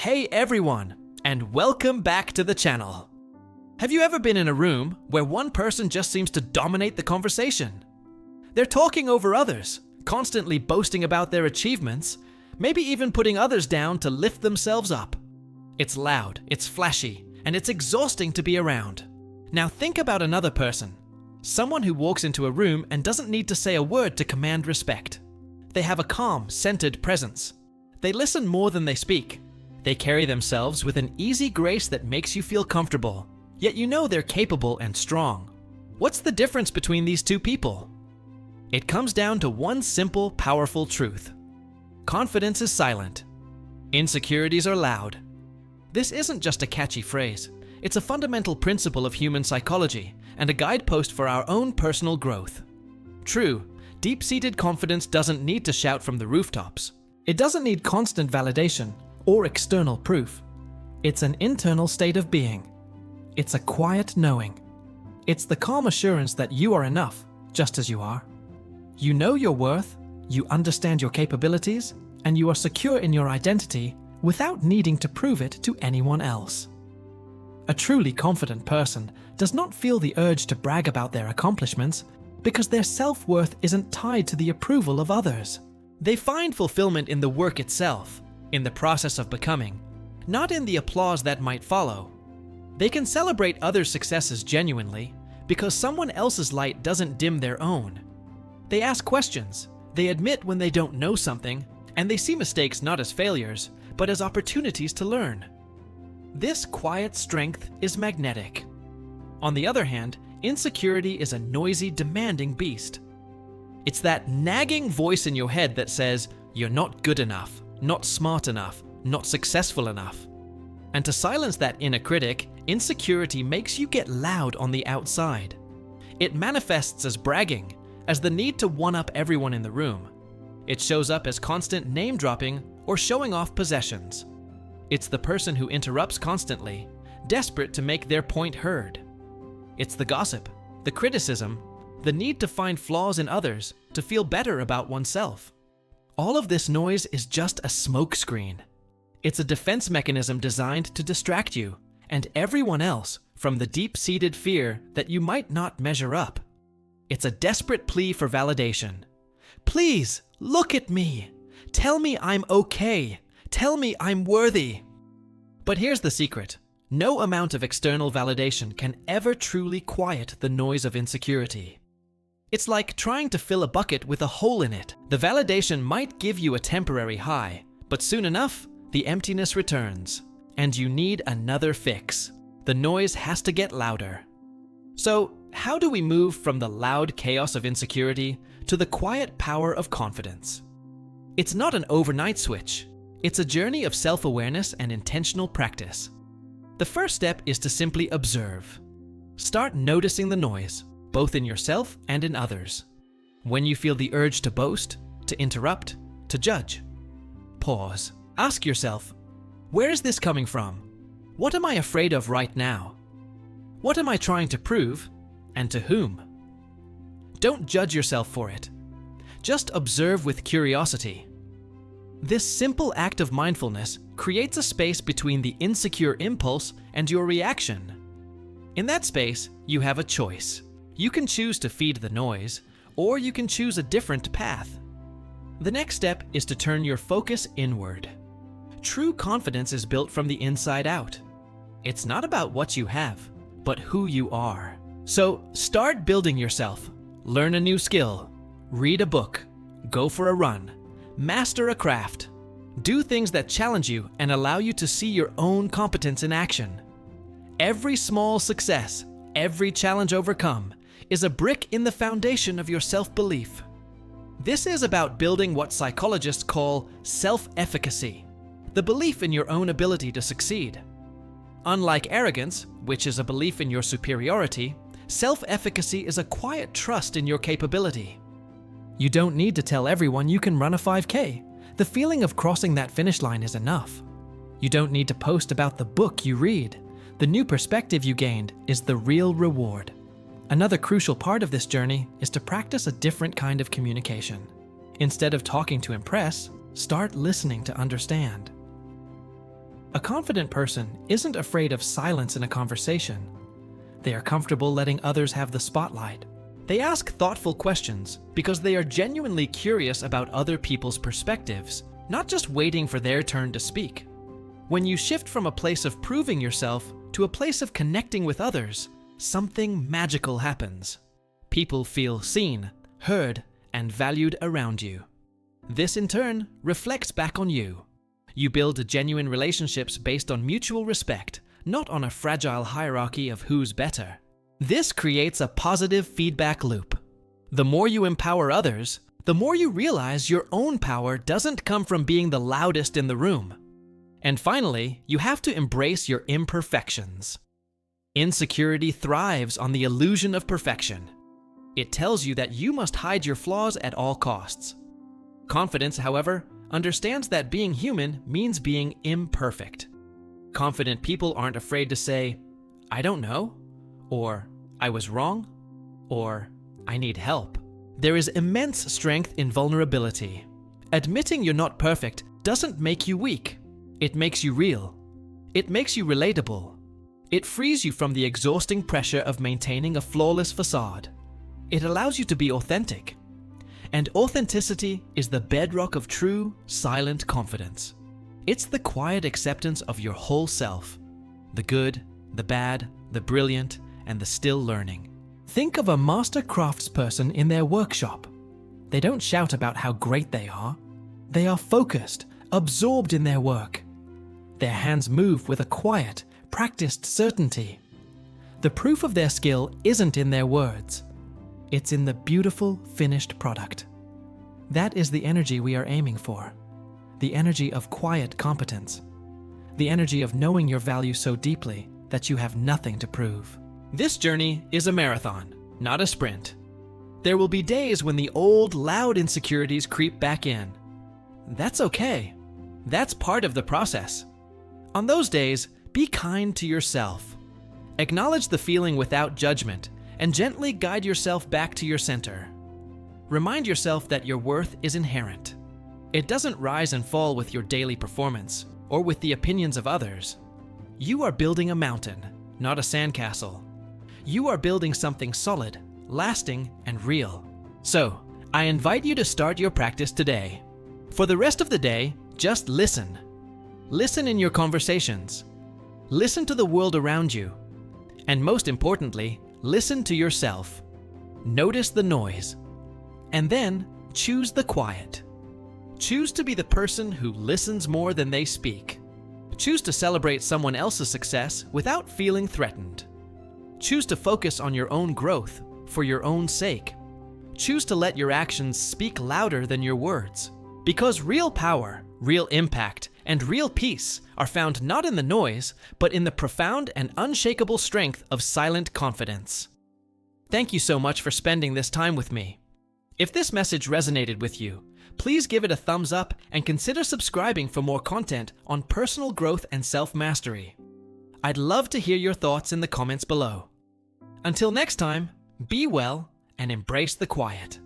Hey everyone, and welcome back to the channel. Have you ever been in a room where one person just seems to dominate the conversation? They're talking over others, constantly boasting about their achievements, maybe even putting others down to lift themselves up. It's loud, it's flashy, and it's exhausting to be around. Now think about another person. Someone who walks into a room and doesn't need to say a word to command respect. They have a calm, centered presence. They listen more than they speak. They carry themselves with an easy grace that makes you feel comfortable, yet you know they're capable and strong. What's the difference between these two people? It comes down to one simple, powerful truth. Confidence is silent. Insecurities are loud. This isn't just a catchy phrase. It's a fundamental principle of human psychology and a guidepost for our own personal growth. True, deep-seated confidence doesn't need to shout from the rooftops. It doesn't need constant validation or external proof. It's an internal state of being. It's a quiet knowing. It's the calm assurance that you are enough, just as you are. You know your worth, you understand your capabilities, and you are secure in your identity without needing to prove it to anyone else. A truly confident person does not feel the urge to brag about their accomplishments because their self-worth isn't tied to the approval of others. They find fulfillment in the work itself, in the process of becoming, not in the applause that might follow. They can celebrate others' successes genuinely because someone else's light doesn't dim their own. They ask questions, they admit when they don't know something, and they see mistakes not as failures, but as opportunities to learn. This quiet strength is magnetic. On the other hand, insecurity is a noisy, demanding beast. It's that nagging voice in your head that says, "You're not good enough, not smart enough, not successful enough." And to silence that inner critic, insecurity makes you get loud on the outside. It manifests as bragging, as the need to one-up everyone in the room. It shows up as constant name-dropping or showing off possessions. It's the person who interrupts constantly, desperate to make their point heard. It's the gossip, the criticism, the need to find flaws in others to feel better about oneself. All of this noise is just a smokescreen. It's a defense mechanism designed to distract you and everyone else from the deep-seated fear that you might not measure up. It's a desperate plea for validation. Please, look at me. Tell me I'm okay. Tell me I'm worthy. But here's the secret. No amount of external validation can ever truly quiet the noise of insecurity. It's like trying to fill a bucket with a hole in it. The validation might give you a temporary high, but soon enough, the emptiness returns, and you need another fix. The noise has to get louder. So, how do we move from the loud chaos of insecurity to the quiet power of confidence? It's not an overnight switch. It's a journey of self-awareness and intentional practice. The first step is to simply observe. Start noticing the noise, both in yourself and in others. When you feel the urge to boast, to interrupt, to judge, pause. Ask yourself, where is this coming from? What am I afraid of right now? What am I trying to prove, and to whom? Don't judge yourself for it. Just observe with curiosity. This simple act of mindfulness creates a space between the insecure impulse and your reaction. In that space, you have a choice. You can choose to feed the noise, or you can choose a different path. The next step is to turn your focus inward. True confidence is built from the inside out. It's not about what you have, but who you are. So start building yourself. Learn a new skill. Read a book. Go for a run. Master a craft. Do things that challenge you and allow you to see your own competence in action. Every small success, every challenge overcome, is a brick in the foundation of your self-belief. This is about building what psychologists call self-efficacy, the belief in your own ability to succeed. Unlike arrogance, which is a belief in your superiority, self-efficacy is a quiet trust in your capability. You don't need to tell everyone you can run a 5K. The feeling of crossing that finish line is enough. You don't need to post about the book you read. The new perspective you gained is the real reward. Another crucial part of this journey is to practice a different kind of communication. Instead of talking to impress, start listening to understand. A confident person isn't afraid of silence in a conversation. They are comfortable letting others have the spotlight. They ask thoughtful questions because they are genuinely curious about other people's perspectives, not just waiting for their turn to speak. When you shift from a place of proving yourself to a place of connecting with others, something magical happens. People feel seen, heard, and valued around you. This in turn reflects back on you. You build genuine relationships based on mutual respect, not on a fragile hierarchy of who's better. This creates a positive feedback loop. The more you empower others, the more you realize your own power doesn't come from being the loudest in the room. And finally, you have to embrace your imperfections. Insecurity thrives on the illusion of perfection. It tells you that you must hide your flaws at all costs. Confidence, however, understands that being human means being imperfect. Confident people aren't afraid to say, "I don't know," or "I was wrong," or "I need help." There is immense strength in vulnerability. Admitting you're not perfect doesn't make you weak. It makes you real. It makes you relatable. It frees you from the exhausting pressure of maintaining a flawless facade. It allows you to be authentic. And authenticity is the bedrock of true, silent confidence. It's the quiet acceptance of your whole self, the good, the bad, the brilliant, and the still learning. Think of a master craftsperson in their workshop. They don't shout about how great they are. They are focused, absorbed in their work. Their hands move with a quiet, practiced certainty. The proof of their skill isn't in their words. It's in the beautiful, finished product. That is the energy we are aiming for. The energy of quiet competence. The energy of knowing your value so deeply that you have nothing to prove. This journey is a marathon, not a sprint. There will be days when the old, loud insecurities creep back in. That's okay. That's part of the process. On those days, be kind to yourself. Acknowledge the feeling without judgment and gently guide yourself back to your center. Remind yourself that your worth is inherent. It doesn't rise and fall with your daily performance or with the opinions of others. You are building a mountain, not a sandcastle. You are building something solid, lasting, and real. So, I invite you to start your practice today. For the rest of the day, just listen. Listen in your conversations. Listen to the world around you. And most importantly, listen to yourself. Notice the noise. And then choose the quiet. Choose to be the person who listens more than they speak. Choose to celebrate someone else's success without feeling threatened. Choose to focus on your own growth for your own sake. Choose to let your actions speak louder than your words. Because real power, real impact, and real peace are found not in the noise, but in the profound and unshakable strength of silent confidence. Thank you so much for spending this time with me. If this message resonated with you, please give it a thumbs up and consider subscribing for more content on personal growth and self-mastery. I'd love to hear your thoughts in the comments below. Until next time, be well and embrace the quiet.